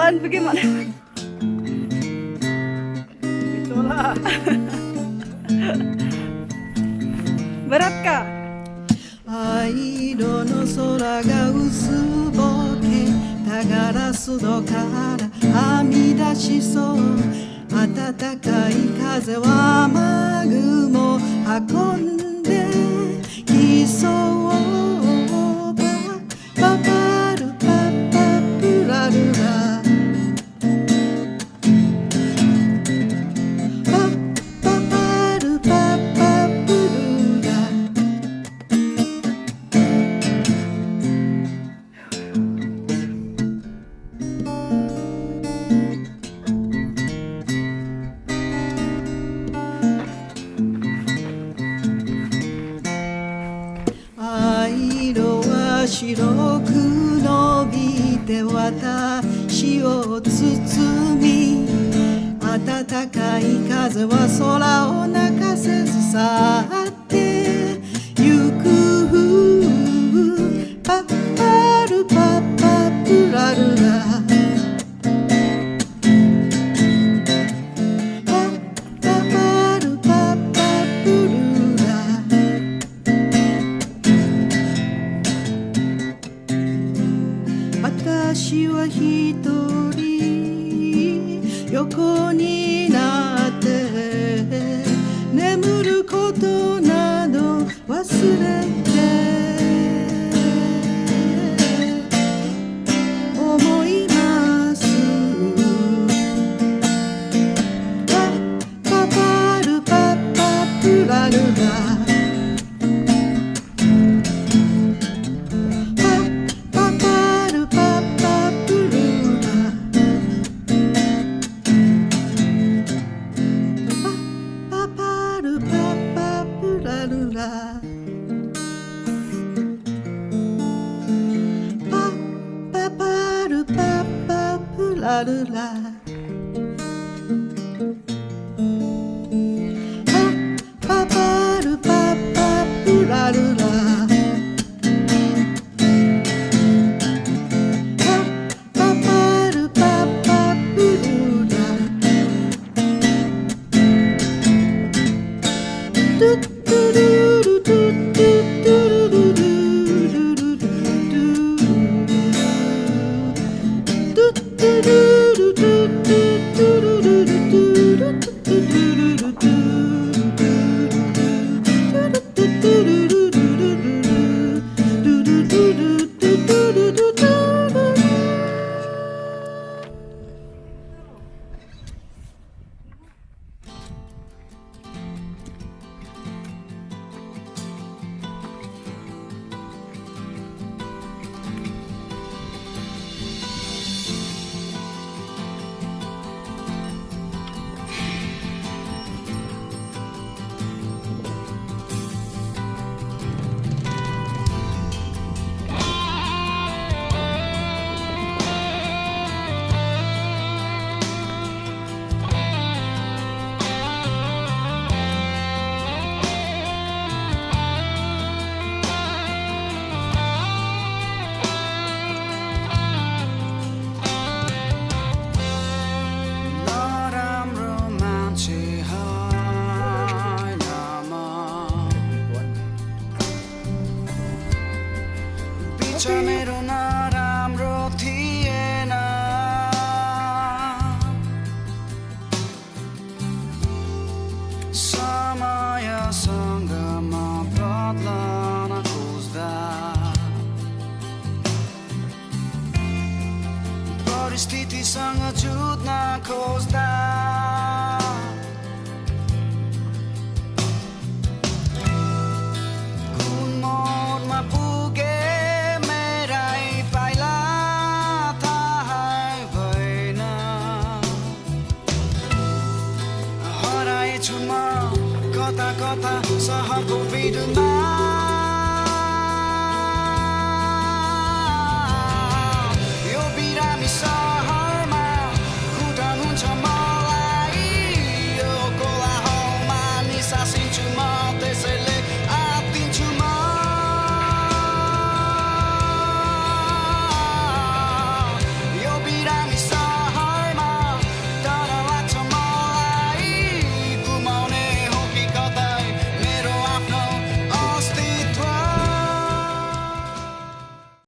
Tuan, bagaimana? Itulah. Beratkah? 灰色の空が薄ぼけたガラス戸からはみ出しそう暖かい風は雨雲運んできそうパパルパパプラルラパパルパパプルラ白く伸びて私を包み暖かい風は空を泣かせず去ってゆくパッパルパッパプラルラ私は一人横になって眠ることなど忘れて思いますパパルパパプラルララルラパパルパパプラルラパパルパパプルラトゥットゥルルトゥットゥットゥルルルमेरो नराम्रो थिएन समयसँग म बदल्न खोज्दा परिस्थितिसँग जुझ्न खोज्दा कुन मोडमा पुगे कता कता सहरको भिडमा